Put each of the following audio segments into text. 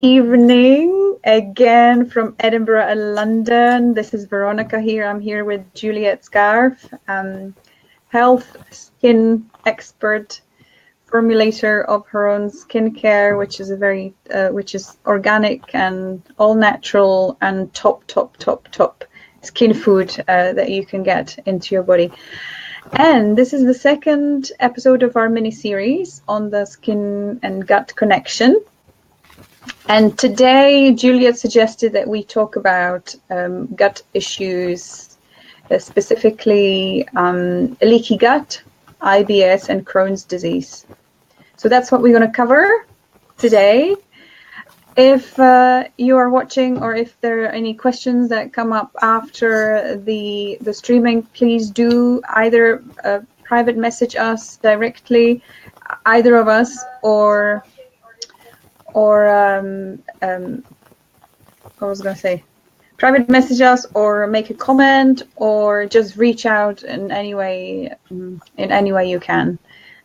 Evening again from Edinburgh and London. This is Veronika here. I'm here with Juliette Scarfe, health skin expert, formulator of her own skincare, which is which is organic and all natural and top skin food that you can get into your body. And this is the second episode of our mini series on the skin and gut connection. And today, Juliette suggested that we talk about gut issues, specifically leaky gut, IBS, and Crohn's disease. So that's what we're going to cover today. If you are watching, or if there are any questions that come up after the streaming, please do either private message us directly, either of us, or I was going to say private message us, or make a comment, or just reach out in any way you can,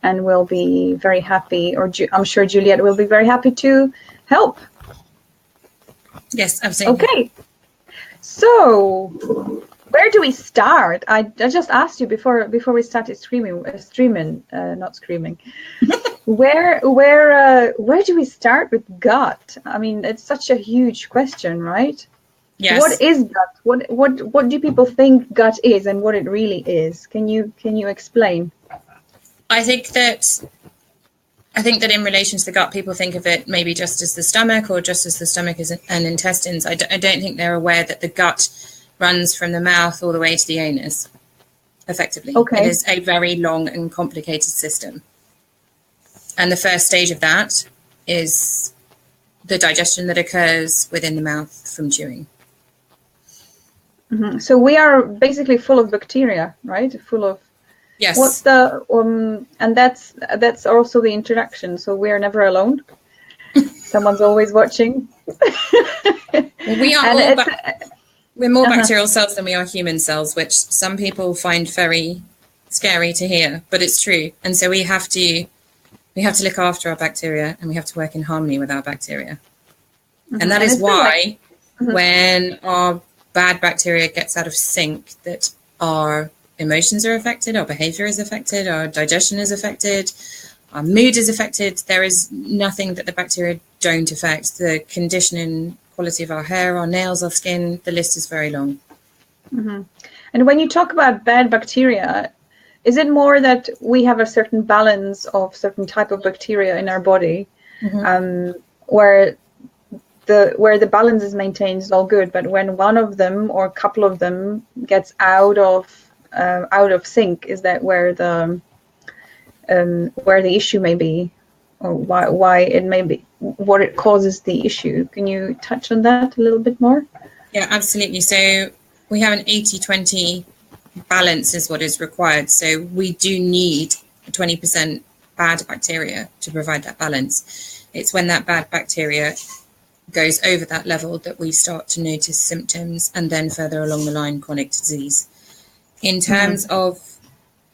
and we'll be very happy, or I'm sure Juliette will be very happy to help. Yes, absolutely. Okay, so where do we start? I just asked you before we started not screaming. Where do we start with gut? I mean, it's such a huge question, right? Yes. What is gut? What do people think gut is, and what it really is? Can you explain? I think that in relation to the gut, people think of it maybe just as the stomach, or just as the stomach and intestines. I don't think they're aware that the gut runs from the mouth all the way to the anus, effectively. Okay. It is a very long and complicated system. And the first stage of that is the digestion that occurs within the mouth from chewing. Mm-hmm. So we are basically full of bacteria, right? Full of. Yes. What's the and that's also the introduction. So we are never alone. Someone's always watching. We are we're more bacterial cells than we are human cells, which some people find very scary to hear, but it's true. And so we have to look after our bacteria, and we have to work in harmony with our bacteria. Mm-hmm. And that is why when our bad bacteria gets out of sync, that our emotions are affected, our behavior is affected, our digestion is affected, our mood is affected. There is nothing that the bacteria don't affect. The conditioning quality of our hair, our nails, our skin, the list is very long. Mm-hmm. And when you talk about bad bacteria, is it more that we have a certain balance of certain type of bacteria in our body, where the balance is maintained is all good, but when one of them or a couple of them gets out of sync, is that where the issue may be, or why it may be, what it causes the issue? Can you touch on that a little bit more? Yeah, absolutely. So we have an 80-20 balance is what is required. So we do need 20% bad bacteria to provide that balance. It's when that bad bacteria goes over that level that we start to notice symptoms, and then further along the line, chronic disease. In terms of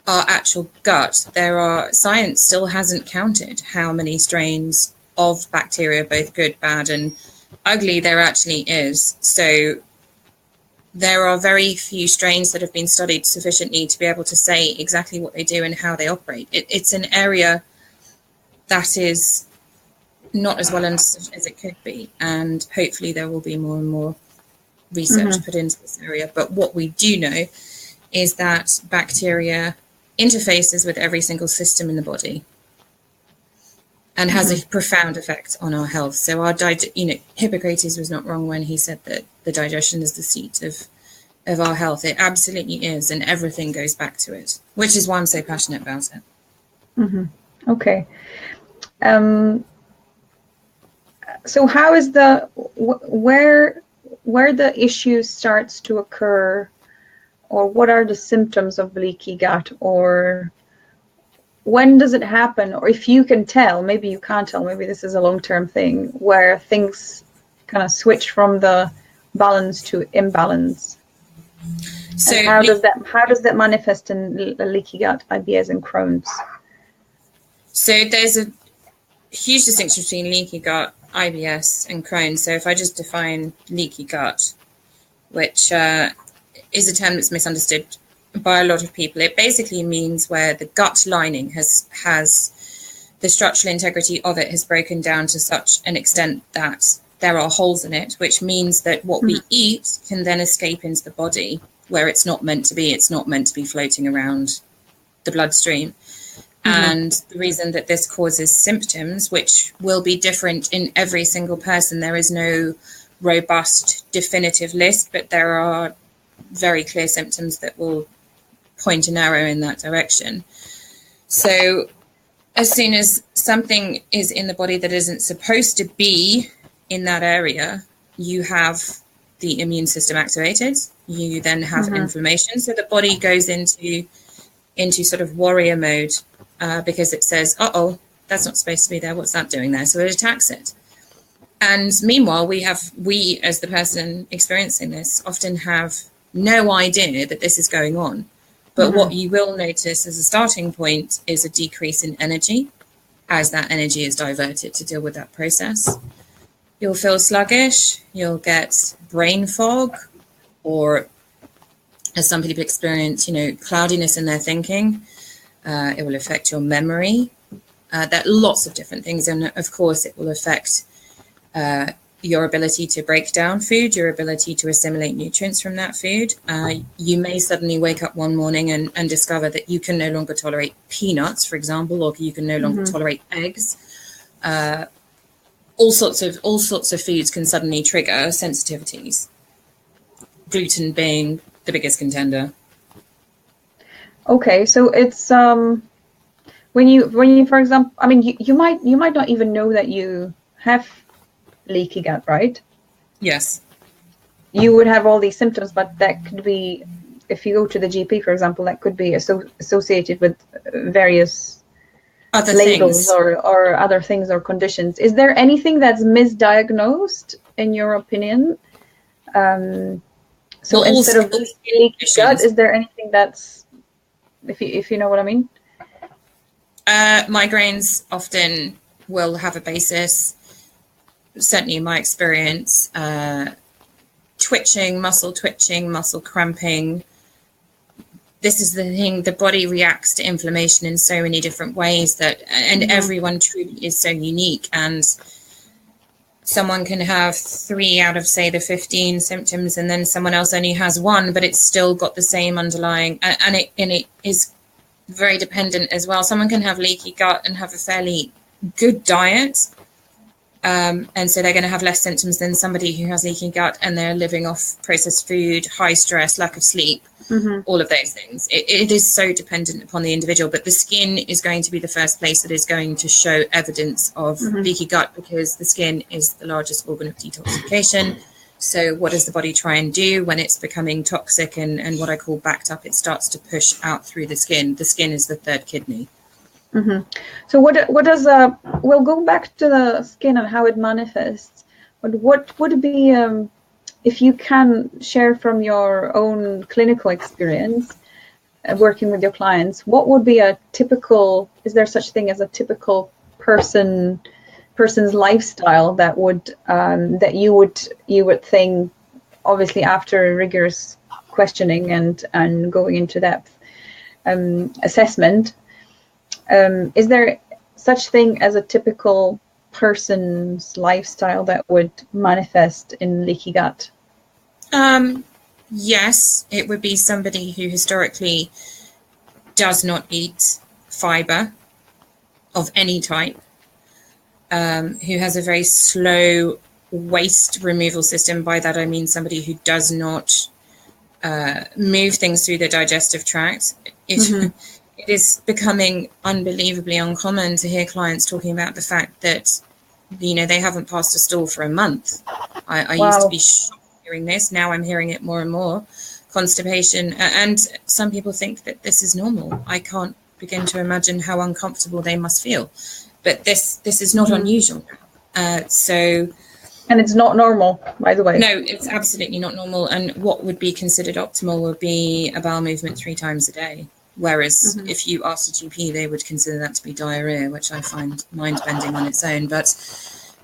our actual gut, science still hasn't counted how many strains of bacteria, both good, bad, and ugly, there actually is. So there are very few strains that have been studied sufficiently to be able to say exactly what they do and how they operate. It's an area that is not as well understood as it could be, and hopefully there will be more and more research put into this area. But what we do know is that bacteria interfaces with every single system in the body and has a profound effect on our health. So Hippocrates was not wrong when he said that the digestion is the seat of our health. It absolutely is, and everything goes back to it, which is why I'm so passionate about it. Okay. So how is where the issue starts to occur, or what are the symptoms of leaky gut, or when does it happen? Or if you can tell, maybe you can't tell, maybe this is a long-term thing where things kind of switch from the balance to imbalance. So how does that manifest in leaky gut, IBS, and Crohn's? So there's a huge distinction between leaky gut IBS and Crohn's. So if I just define leaky gut, which is a term that's misunderstood by a lot of people, it basically means where the gut lining has the structural integrity of it has broken down to such an extent that there are holes in it, which means that what we eat can then escape into the body where it's not meant to be. It's not meant to be floating around the bloodstream. And the reason that this causes symptoms, which will be different in every single person, there is no robust, definitive list, but there are very clear symptoms that will point an arrow in that direction. So as soon as something is in the body that isn't supposed to be in that area, you have the immune system activated. You then have inflammation. So the body goes into sort of warrior mode because it says, uh-oh, that's not supposed to be there. What's that doing there? So it attacks it. And meanwhile, we as the person experiencing this often have no idea that this is going on. But what you will notice as a starting point is a decrease in energy as that energy is diverted to deal with that process. You'll feel sluggish, you'll get brain fog, or as some people experience, cloudiness in their thinking. It will affect your memory. There are lots of different things. And of course, it will affect your ability to break down food, your ability to assimilate nutrients from that food. You may suddenly wake up one morning and discover that you can no longer tolerate peanuts, for example, or you can no longer tolerate eggs. All sorts of foods can suddenly trigger sensitivities. Gluten being the biggest contender. Okay, so it's when you for example, I mean, you might not even know that you have leaky gut, right? Yes. You would have all these symptoms, but that could be, if you go to the GP, for example, that could be associated with various other labels things. or other things or conditions. Is there anything that's misdiagnosed in your opinion? So well, instead of leaky gut, is there anything that's, if you know what I mean? Migraines often will have a basis, certainly in my experience, twitching, muscle cramping. This is the thing, the body reacts to inflammation in so many different ways and everyone truly is so unique. And someone can have 3 out of, say, the 15 symptoms, and then someone else only has 1, but it's still got the same underlying, and it is very dependent as well. Someone can have leaky gut and have a fairly good diet, and so they're going to have less symptoms than somebody who has leaky gut and they're living off processed food, high stress, lack of sleep, all of those things. It is so dependent upon the individual, but the skin is going to be the first place that is going to show evidence of leaky gut, because the skin is the largest organ of detoxification. So what does the body try and do when it's becoming toxic and what I call backed up? It starts to push out through the skin. The skin is the third kidney. So what does we'll go back to the skin and how it manifests, but what would be if you can share from your own clinical experience working with your clients, what would be a typical, is there such thing as a typical person's lifestyle that would that you would think, obviously after rigorous questioning and going into depth assessment, is there such thing as a typical person's lifestyle that would manifest in leaky gut? Yes, it would be somebody who historically does not eat fiber of any type, who has a very slow waste removal system. By that I mean somebody who does not move things through the digestive tract. It is becoming unbelievably uncommon to hear clients talking about the fact that, they haven't passed a stool for a month. I used to be shocked hearing this. Now I'm hearing it more and more. Constipation. And some people think that this is normal. I can't begin to imagine how uncomfortable they must feel. But this is not unusual. And it's not normal, by the way. No, it's absolutely not normal. And what would be considered optimal would be a bowel movement 3 times a day. Whereas if you asked a GP, they would consider that to be diarrhea, which I find mind-bending on its own. But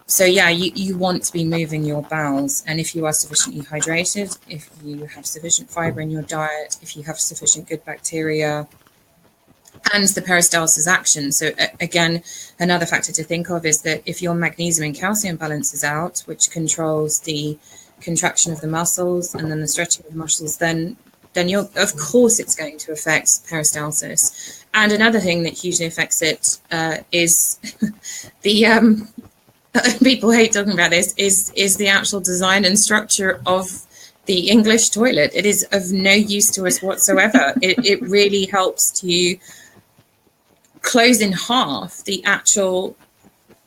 So yeah, you want to be moving your bowels, and if you are sufficiently hydrated, if you have sufficient fiber in your diet, if you have sufficient good bacteria, and the peristalsis action. So again, another factor to think of is that if your magnesium and calcium balance is out, which controls the contraction of the muscles and then the stretching of the muscles, then you're, of course it's going to affect peristalsis. And another thing that hugely affects it is the people hate talking about this, is the actual design and structure of the English toilet. It is of no use to us whatsoever. It really helps to close in half the actual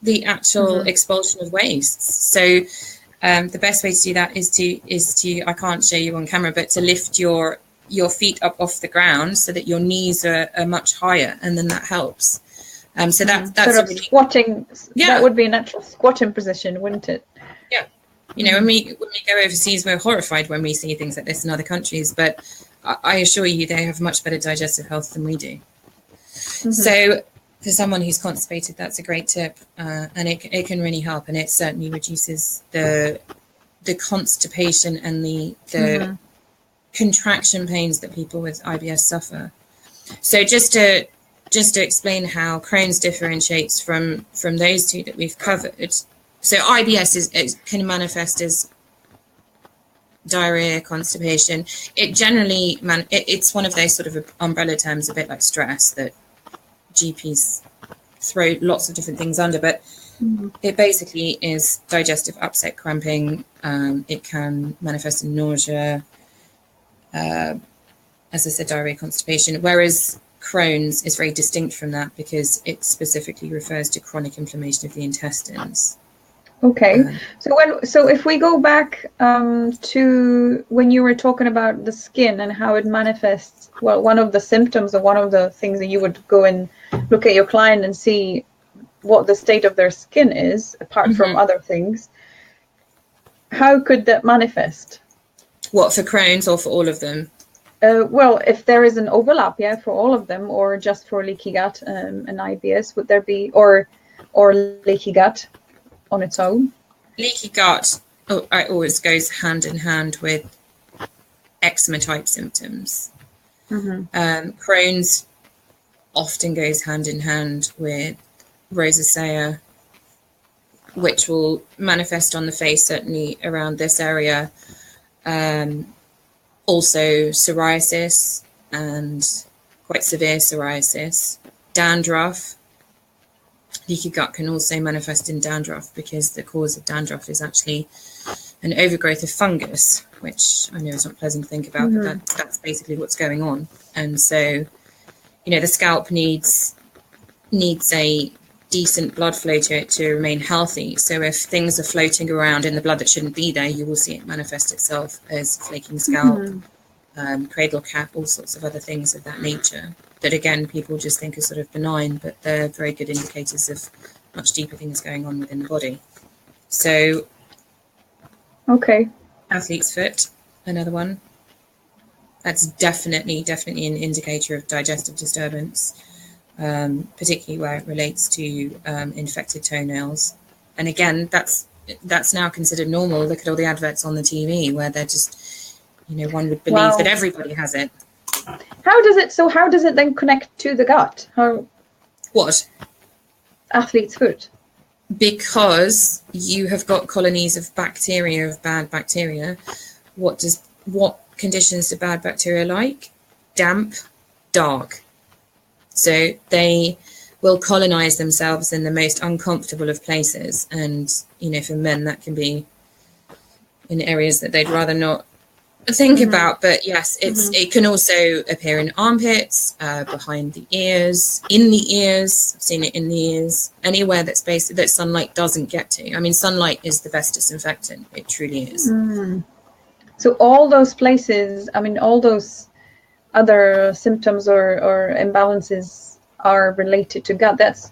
expulsion of wastes. So the best way to do that is to I can't show you on camera, but to lift your feet up off the ground so that your knees are much higher, and then that helps. So that's sort of really, squatting. Yeah, that would be a natural squatting position, wouldn't it? Yeah. You know, when we go overseas, we're horrified when we see things like this in other countries, but I assure you they have much better digestive health than we do. So for someone who's constipated, that's a great tip, and it can really help, and it certainly reduces the constipation and the contraction pains that people with IBS suffer. So just to explain how Crohn's differentiates from those two that we've covered. So IBS can manifest as diarrhea, constipation. It generally it's one of those sort of umbrella terms, a bit like stress, that GPs throw lots of different things under, but it basically is digestive upset, cramping. It can manifest in nausea, as I said, diarrhea, constipation, whereas Crohn's is very distinct from that because it specifically refers to chronic inflammation of the intestines. Okay, so if we go back to when you were talking about the skin and how it manifests, well, one of the symptoms or one of the things that you would go and look at your client and see what the state of their skin is, apart from other things, how could that manifest? What, for Crohn's or for all of them? Well, if there is an overlap, yeah, for all of them, or just for leaky gut and IBS, would there be, or leaky gut on its own? Leaky gut always goes hand in hand with eczema type symptoms. Crohn's often goes hand in hand with rosacea, which will manifest on the face, certainly around this area. Also psoriasis, and quite severe psoriasis, dandruff. Leaky gut can also manifest in dandruff because the cause of dandruff is actually an overgrowth of fungus, which I know is not pleasant to think about, but that's basically what's going on. And so, you know, the scalp needs a decent blood flow to it to remain healthy. So if things are floating around in the blood that shouldn't be there, you will see it manifest itself as flaking scalp, cradle cap, all sorts of other things of that nature that, again, people just think are sort of benign, but they're very good indicators of much deeper things going on within the body. So athlete's foot, another one. That's definitely an indicator of digestive disturbance, particularly where it relates to infected toenails. And again, that's now considered normal. Look at all the adverts on the TV where they're just, you know, one would believe that everybody has it. How does it then connect to the gut? What? Athlete's foot. Because you have got colonies of bacteria, of bad bacteria. What conditions do bad bacteria like? Damp, dark. So they will colonize themselves in the most uncomfortable of places. And, you know, for men, that can be in areas that they'd rather not think about. But yes, it can also appear in armpits, behind the ears, in the ears. I've seen it in the ears, anywhere that sunlight doesn't get to. I mean, sunlight is the best disinfectant. It truly is. So all those places, I mean, all those other symptoms or imbalances are related to gut. That's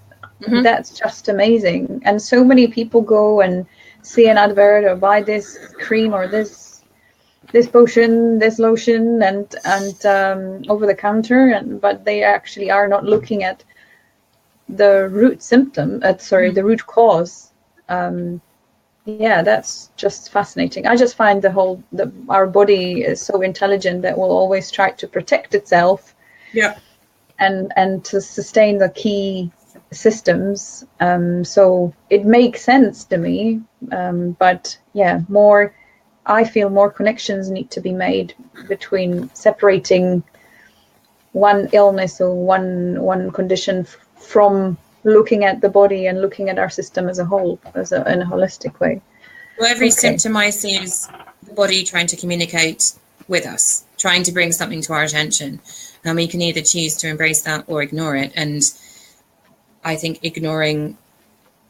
just amazing. And so many people go and see an advert or buy this cream or this potion, this lotion, and over the counter, but they actually are not looking at the root symptom. The root cause Yeah, that's just fascinating. I just find our body is so intelligent that will always try to protect itself. Yeah. And to sustain the key systems. So it makes sense to me. But yeah, I feel more connections need to be made between separating one illness or one condition from looking at the body and looking at our system as a whole, in a holistic way. Well, every symptom I see is the body trying to communicate with us, trying to bring something to our attention. And we can either choose to embrace that or ignore it. And I think ignoring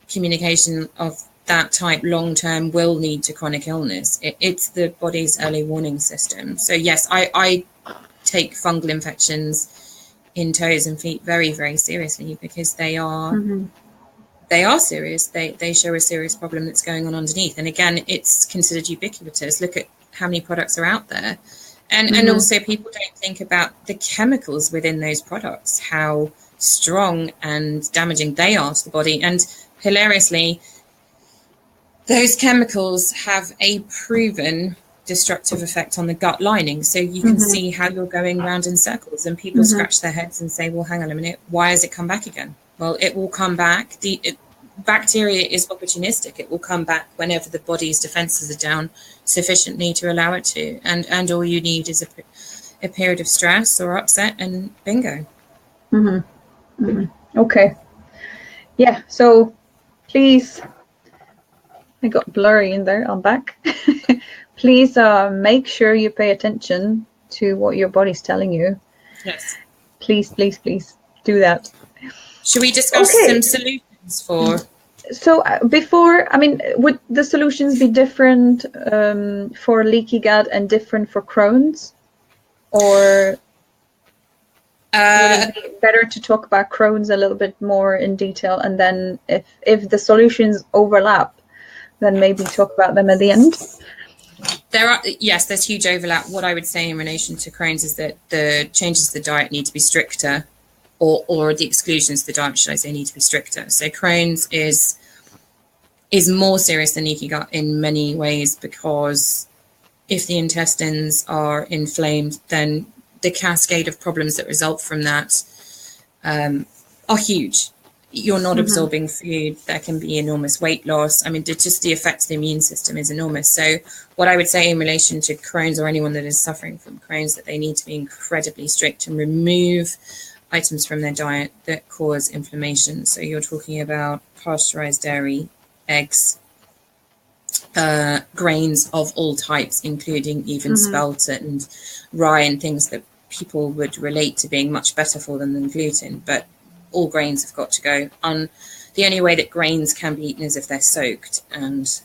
communication of that type long-term will lead to chronic illness. It's the body's early warning system. So yes, I take fungal infections in toes and feet very, very seriously, because they are serious. They show a serious problem that's going on underneath. And again, it's considered ubiquitous. Look at how many products are out there. And also people don't think about the chemicals within those products, how strong and damaging they are to the body. And hilariously, those chemicals have a proven destructive effect on the gut lining. So you can see how you're going round in circles, and people scratch their heads and say, well, hang on a minute, why has it come back again? Well, it will come back. Bacteria is opportunistic. It will come back whenever the body's defenses are down sufficiently to allow it to. And all you need is a period of stress or upset, and bingo. Okay. Yeah, so please, I got blurry in there, I'm back. Please make sure you pay attention to what your body's telling you. Yes. Please, please, please do that. Should we discuss some solutions for... So would the solutions be different for leaky gut and different for Crohn's? Or would it be better to talk about Crohn's a little bit more in detail, and then if the solutions overlap, then maybe talk about them at the end? There's huge overlap. What I would say in relation to Crohn's is that the changes to the diet need to be stricter, or the exclusions to the diet, should I say, need to be stricter. So Crohn's is more serious than leaky gut in many ways, because if the intestines are inflamed, then the cascade of problems that result from that are huge. You're not absorbing food. There can be enormous weight loss. I mean, just the effect of the immune system is enormous. So what I would say in relation to Crohn's, or anyone that is suffering from Crohn's, that they need to be incredibly strict and remove items from their diet that cause inflammation. So you're talking about pasteurized dairy, eggs, grains of all types, including even spelt and rye and things that people would relate to being much better for them than gluten. But all grains have got to go. The only way that grains can be eaten is if they're soaked, and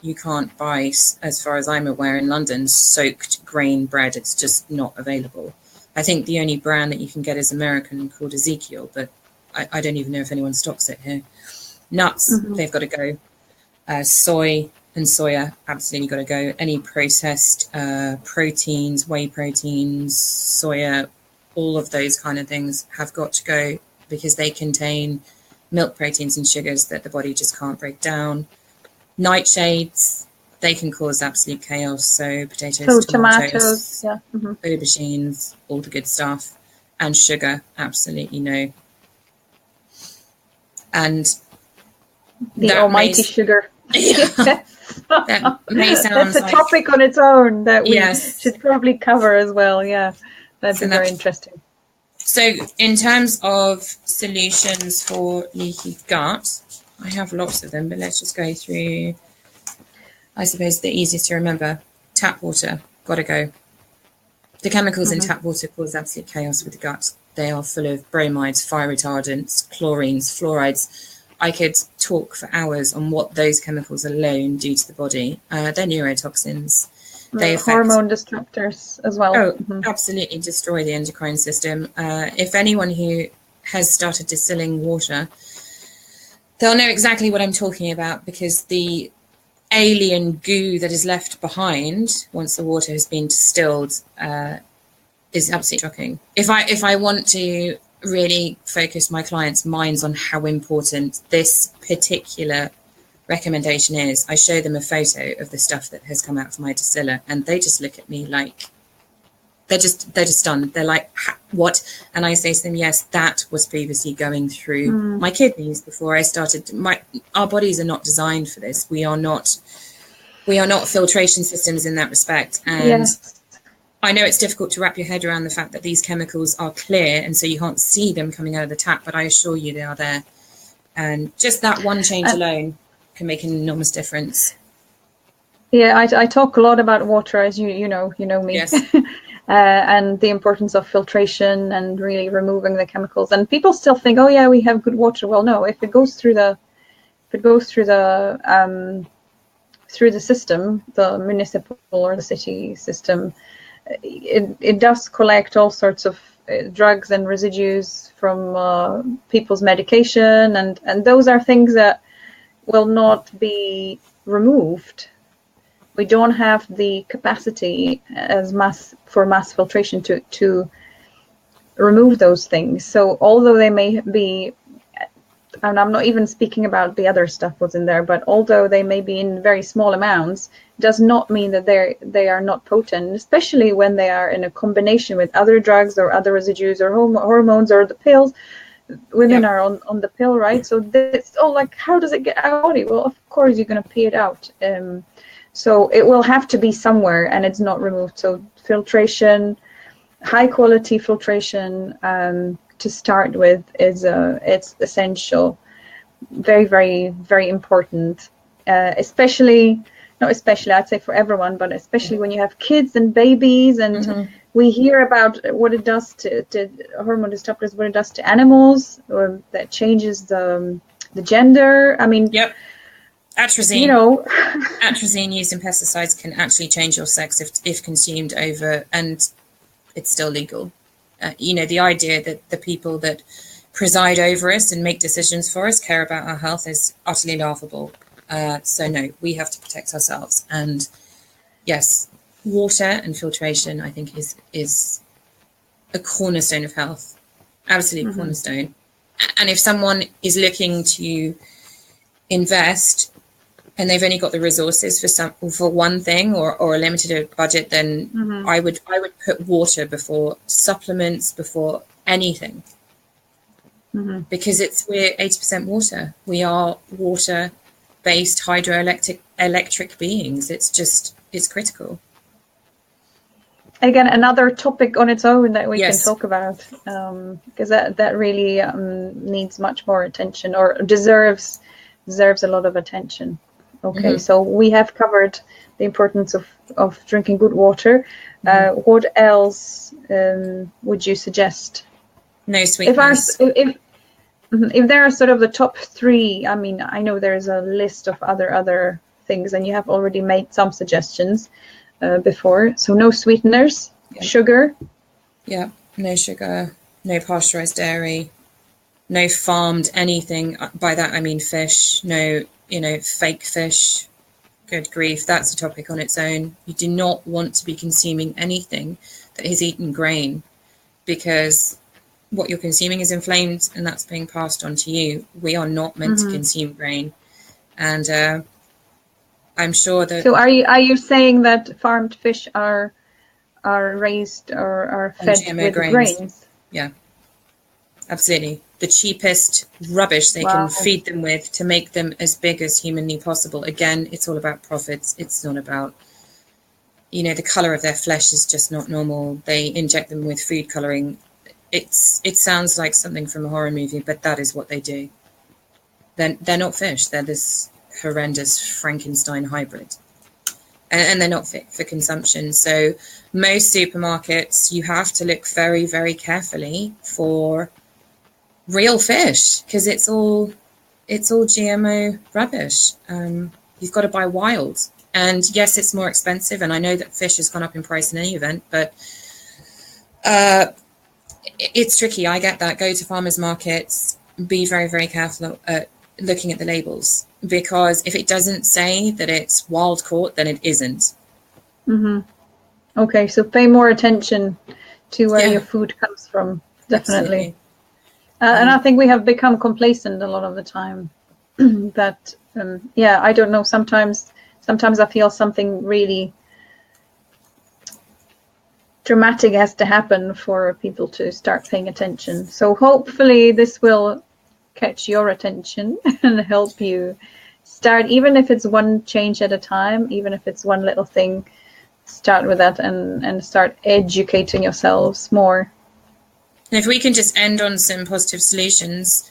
you can't buy, as far as I'm aware, in London, soaked grain bread. It's just not available. I think the only brand that you can get is American, called Ezekiel, but I don't even know if anyone stocks it here. Nuts, they've got to go. Soy and soya, absolutely got to go. Any processed proteins, whey proteins, soya, all of those kind of things have got to go, because they contain milk proteins and sugars that the body just can't break down. Nightshades, they can cause absolute chaos. So potatoes, tomatoes, aubergines, all the good stuff. And sugar, absolutely no. And the almighty sugar. That may sound that's a topic on its own that we should probably cover as well. Yeah, that'd be very interesting. So in terms of solutions for leaky gut, I have lots of them, but let's just go through, I suppose, the easiest to remember. Tap water, got to go. The chemicals in tap water cause absolute chaos with the gut. They are full of bromides, fire retardants, chlorines, fluorides. I could talk for hours on what those chemicals alone do to the body. They're neurotoxins. They affect hormone disruptors as well. Oh, absolutely destroy the endocrine system. If anyone who has started distilling water, they'll know exactly what I'm talking about, because the alien goo that is left behind once the water has been distilled is absolutely shocking. If I want to really focus my clients' minds on how important this particular recommendation is I show them a photo of the stuff that has come out from my distiller, and they just look at me like they're just stunned. They're like, what? And I say to them, yes, that was previously going through my kidneys before I started. Our bodies are not designed for this. We are not filtration systems in that respect. And I know it's difficult to wrap your head around the fact that these chemicals are clear, and so you can't see them coming out of the tap, but I assure you they are there. And just that one change alone can make an enormous difference. Yeah, I talk a lot about water, as you know me. Yes. And the importance of filtration and really removing the chemicals. And people still think, oh yeah, we have good water. Well, no, if it goes through the system, the municipal or the city system, it does collect all sorts of drugs and residues from people's medication, and those are things that will not be removed. We don't have the capacity as mass filtration to remove those things. So although they may be, and I'm not even speaking about the other stuff what's in there, but although they may be in very small amounts, does not mean that they are not potent, especially when they are in a combination with other drugs or other residues or hormones or the pills. Women are on the pill, right? So this, like, how does it get out of the body? Well, of course you're going to pee it out. So it will have to be somewhere, and it's not removed. So filtration, high quality filtration, to start with, it's essential. Very, very, very important. I'd say for everyone, but especially when you have kids and babies, and we hear about what it does to hormone disruptors, what it does to animals, or that changes the gender. I mean, atrazine. Atrazine used in pesticides can actually change your sex if consumed over, and it's still legal. The idea that the people that preside over us and make decisions for us care about our health is utterly laughable. So no, we have to protect ourselves. And yes, water and filtration, I think, is a cornerstone of health. Absolute cornerstone. And if someone is looking to invest and they've only got the resources for one thing or a limited budget, then I would put water before supplements, before anything, because we're 80% water. We are water-based hydroelectric beings. It's critical. Again, another topic on its own that we can talk about, because that really needs much more attention, or deserves a lot of attention. Okay, so we have covered the importance of drinking good water. What else would you suggest? No sweetness. If there are sort of the top three, I mean, I know there's a list of other things, and you have already made some suggestions before. So no sweeteners, sugar. Yeah, no sugar, no pasteurized dairy, no farmed anything. By that I mean fish. No. Fake fish. Good grief, that's a topic on its own. You do not want to be consuming anything that has eaten grain, because what you're consuming is inflamed, and that's being passed on to you. We are not meant to consume grain, and I'm sure that. So are you saying that farmed fish are raised or are fed with grains? Yeah, absolutely. The cheapest rubbish they can feed them with to make them as big as humanly possible. Again, it's all about profits. It's not about, the color of their flesh is just not normal. They inject them with food coloring. It sounds like something from a horror movie, but that is what they do. They're not fish. They're this horrendous Frankenstein hybrid, and they're not fit for consumption. So most supermarkets, you have to look very, very carefully for real fish, because it's all GMO rubbish. You've got to buy wild, and yes, it's more expensive, and I know that fish has gone up in price in any event, but it's tricky. I get that. Go to farmers markets, be very, very careful at looking at the labels, because if it doesn't say that it's wild caught, then it isn't. Okay, so pay more attention to where your food comes from. Definitely. And I think we have become complacent a lot of the time, that yeah, I don't know. Sometimes I feel something really dramatic has to happen for people to start paying attention. So hopefully this will catch your attention and help you start, even if it's one change at a time, even if it's one little thing, start with that and start educating yourselves more. And if we can just end on some positive solutions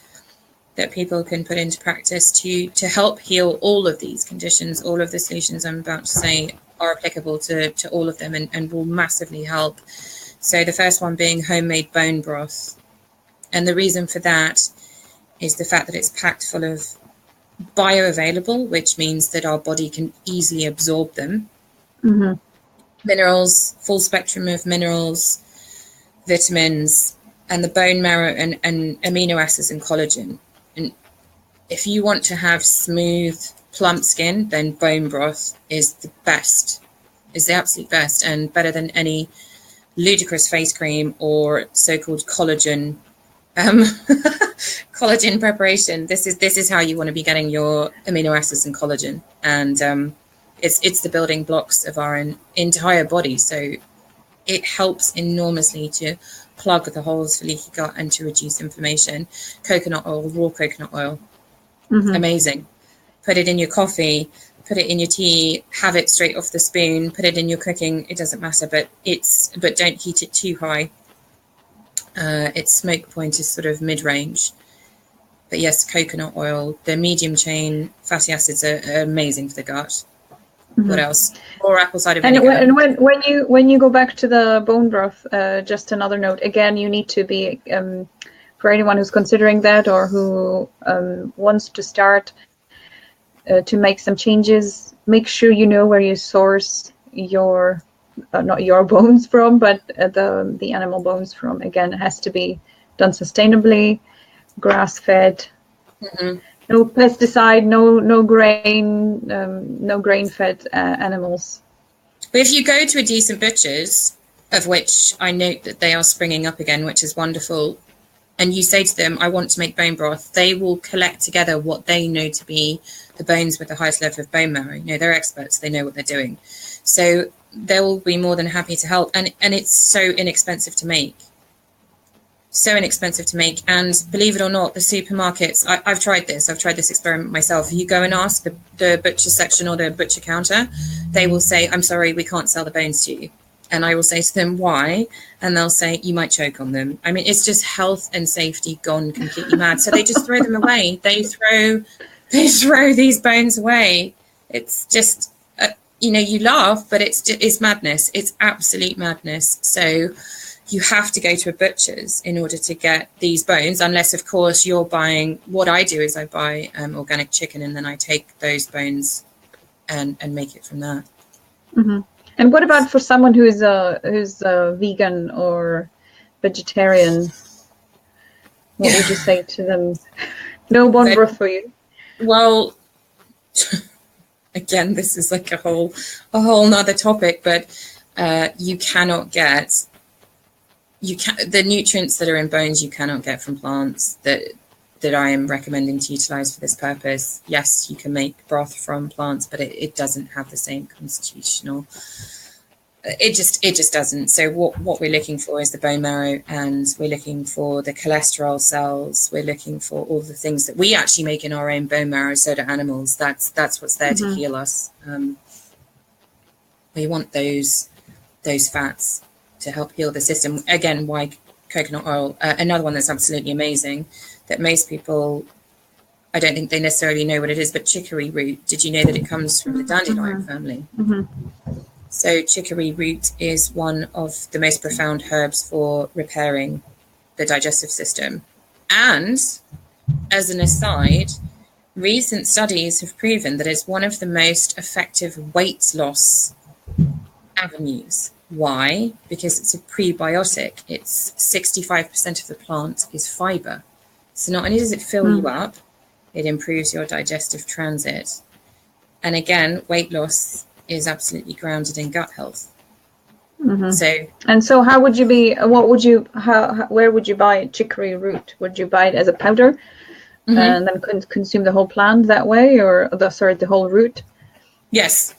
that people can put into practice to help heal all of these conditions, all of the solutions I'm about to say are applicable to all of them and will massively help. So the first one being homemade bone broth. And the reason for that is the fact that it's packed full of bioavailable, which means that our body can easily absorb them. Mm-hmm. Minerals, full spectrum of minerals, vitamins, and the bone marrow and amino acids and collagen. And if you want to have smooth, plump skin, then bone broth is the best, is the absolute best, and better than any ludicrous face cream or so-called collagen collagen preparation. This is how you want to be getting your amino acids and collagen, and it's the building blocks of our entire body. So it helps enormously to plug the holes for leaky gut and to reduce inflammation. Coconut oil, raw coconut oil, amazing. Put it in your coffee, put it in your tea, have it straight off the spoon, put it in your cooking. It doesn't matter, but don't heat it too high. Its smoke point is sort of mid-range. But yes, coconut oil, the medium chain fatty acids are amazing for the gut. What else? Or apple cider vinegar. And when you go back to the bone broth, just another note. Again, you need to be for anyone who's considering that or who wants to start to make some changes. Make sure you know where you source your not your bones from, but the animal bones from. Again, it has to be done sustainably, grass-fed. No pesticide, no grain-fed animals. But if you go to a decent butcher's, of which I note that they are springing up again, which is wonderful, and you say to them, I want to make bone broth, they will collect together what they know to be the bones with the highest level of bone marrow. You know, they're experts, they know what they're doing. So they will be more than happy to help. And it's so inexpensive to make. So inexpensive to make. And believe it or not, the supermarkets, I've tried this experiment myself. You go and ask the butcher section or the butcher counter, they will say, I'm sorry, we can't sell the bones to you. And I will say to them, why? And they'll say, you might choke on them. I mean, it's just health and safety gone completely mad. So they just throw them away. They throw these bones away. It's just, you laugh, but it's madness. It's absolute madness. So you have to go to a butcher's in order to get these bones, unless, of course, you're buying. What I do is I buy organic chicken, and then I take those bones and make it from that. Mm-hmm. And what about for someone who's a vegan or vegetarian? What would you say to them? No bone broth for you. Well, again, this is like a whole nother topic, but you cannot get. The nutrients that are in bones you cannot get from plants that I am recommending to utilize for this purpose. Yes, you can make broth from plants, but it doesn't have the same constitutional. It just doesn't. So what we're looking for is the bone marrow, and we're looking for the cholesterol cells. We're looking for all the things that we actually make in our own bone marrow. So do animals. That's what's there to heal us. We want those fats to help heal the system. Again, why coconut oil? Another one that's absolutely amazing that most people, I don't think they necessarily know what it is, but chicory root. Did you know that it comes from the dandelion family? So chicory root is one of the most profound herbs for repairing the digestive system. And as an aside, recent studies have proven that it's one of the most effective weight loss avenues. Why? Because it's a prebiotic. It's 65% of the plant is fiber. So not only does it fill you up, it improves your digestive transit. And again, weight loss is absolutely grounded in gut health. So how would you be, where would you buy chicory root? Would you buy it as a powder, and then consume the whole plant that way, or the whole root? Yes.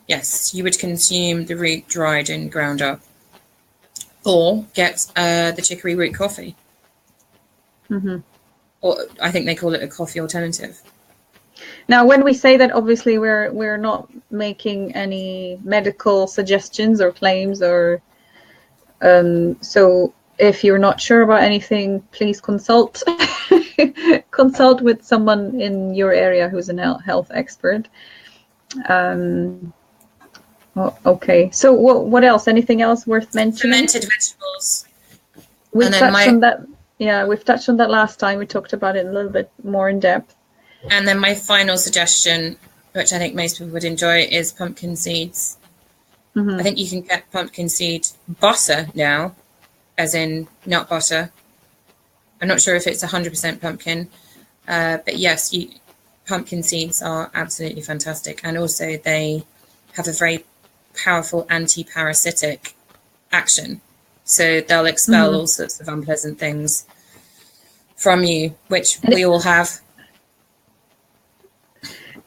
Yes, you would consume the root dried and ground up, or get the chicory root coffee. Or I think they call it a coffee alternative. Now, when we say that, obviously we're not making any medical suggestions or claims, or so if you're not sure about anything, please consult consult with someone in your area who's a health expert. Okay, so what else? Anything else worth mentioning? Fermented vegetables. We've touched on that. Yeah, we've touched on that last time. We talked about it a little bit more in depth. And then my final suggestion, which I think most people would enjoy, is pumpkin seeds. I think you can get pumpkin seed butter now, as in nut butter. I'm not sure if it's 100% pumpkin, but yes, pumpkin seeds are absolutely fantastic. And also they have a very powerful anti-parasitic action. So they'll expel all sorts of unpleasant things from you, which we all have.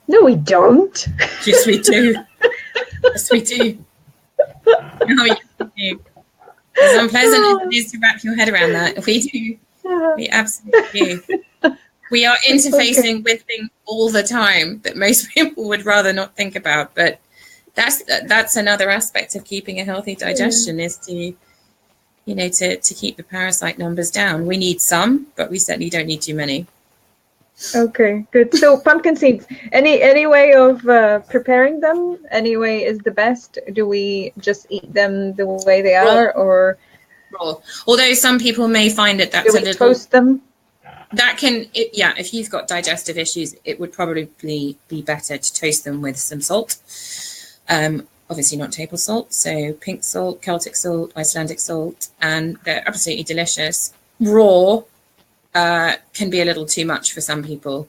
No, we don't. Yes, we do. Yes, we do. No, yes, we do. As unpleasant as it is to wrap your head around that, we do. We absolutely do. We are interfacing with things all the time that most people would rather not think about. But that's another aspect of keeping a healthy digestion, is to, to keep the parasite numbers down. We need some, but we certainly don't need too many. Okay, good. So pumpkin seeds, any way of preparing them? Any way is the best? Do we just eat them the way they are, or raw? Although some people may find it that's do we toast them? That if you've got digestive issues, it would probably be better to toast them with some salt. Obviously not table salt, so pink salt, Celtic salt, Icelandic salt, and they're absolutely delicious. Raw can be a little too much for some people.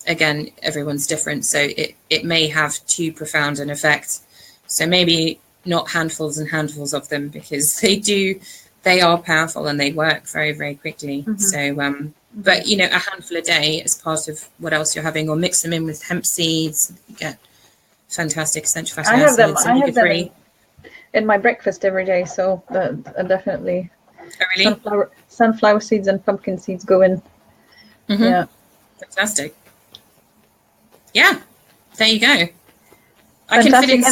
Again, everyone's different, so it may have too profound an effect. So maybe not handfuls and handfuls of them, because they are powerful and they work very, very quickly. So but a handful a day as part of what else you're having, or mix them in with hemp seeds. You get fantastic essential fatty acids. I have them in my breakfast every day, so definitely. Oh, really? Sunflower seeds and pumpkin seeds go in. Yeah. Fantastic. Yeah, there you go. I can fit in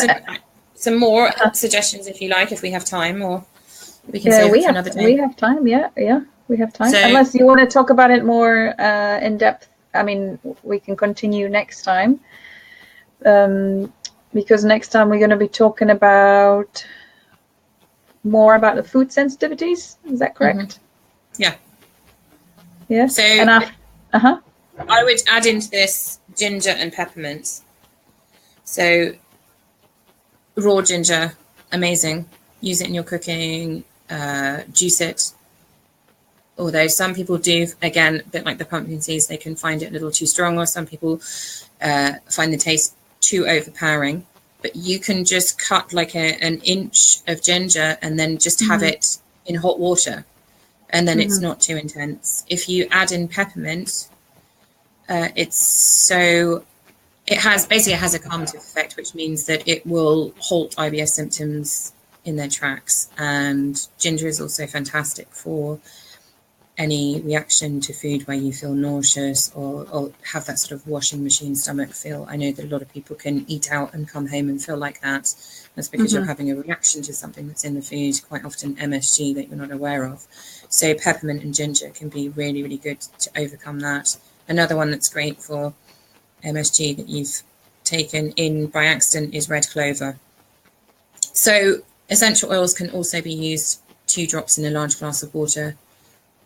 some more suggestions if you like, if we have time, or we can save it for another day. We have time, yeah, we have time. So, unless you want to talk about it more in depth, I mean, we can continue next time. Because next time we're going to be talking more about the food sensitivities. Is that correct? Yeah. Yeah. So I would add into this ginger and peppermint. So raw ginger, amazing. Use it in your cooking, juice it. Although some people do, again, a bit like the pumpkin seeds, they can find it a little too strong, or some people find the taste too overpowering. But you can just cut like an inch of ginger and then just have it in hot water, and then it's not too intense. If you add in peppermint, it has a calmative effect, which means that it will halt IBS symptoms in their tracks. And ginger is also fantastic for any reaction to food where you feel nauseous or have that sort of washing machine stomach feel. I know that a lot of people can eat out and come home and feel like that. That's because you're having a reaction to something that's in the food, quite often MSG that you're not aware of. So peppermint and ginger can be really, really good to overcome that. Another one that's great for MSG that you've taken in by accident is red clover. So essential oils can also be used 2 drops in a large glass of water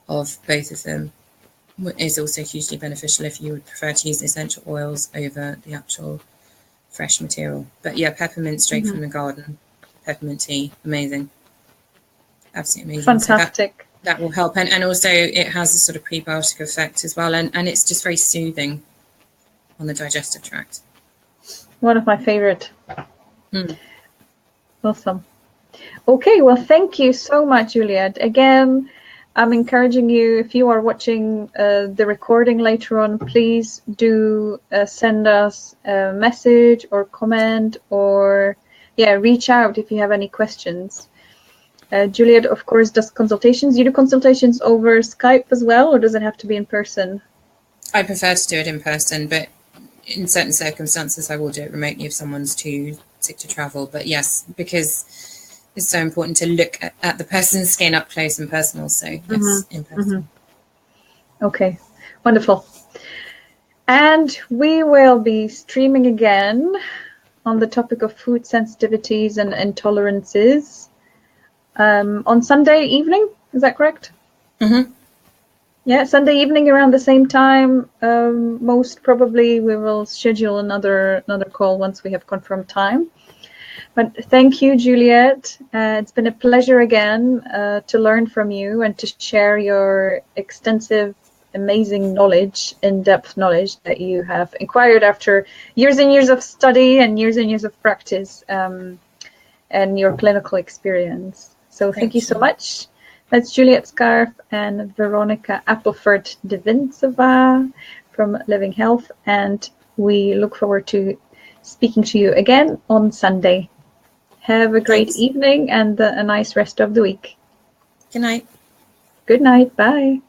of both of them. Is also hugely beneficial if you would prefer to use essential oils over the actual fresh material. But yeah, peppermint straight from the garden, peppermint tea, amazing, absolutely amazing. Fantastic. So that will help, and also it has a sort of prebiotic effect as well, and it's just very soothing on the digestive tract. One of my favorite. Awesome. Okay, well, thank you so much, Juliette. Again, I'm encouraging you, if you are watching the recording later on, please do send us a message or comment, or reach out if you have any questions. Juliette, of course, does consultations. You do consultations over Skype as well, or does it have to be in person? I prefer to do it in person, but in certain circumstances, I will do it remotely if someone's too sick to travel. But yes, because it's so important to look at the person's skin up close and personal. So yes, in person. Okay, wonderful. And we will be streaming again on the topic of food sensitivities and intolerances on Sunday evening. Is that correct? Yeah, Sunday evening around the same time. Most probably we will schedule another call once we have confirmed time. But thank you, Juliette. It's been a pleasure again to learn from you and to share your extensive, amazing knowledge, in-depth knowledge that you have acquired after years and years of study and years of practice and your clinical experience. So thank you so much. That's Juliette Scarfe and Veronika Appleford Divincova from Living Health, and we look forward to speaking to you again on Sunday. Have a great evening and a nice rest of the week. Good night. Good night. Bye.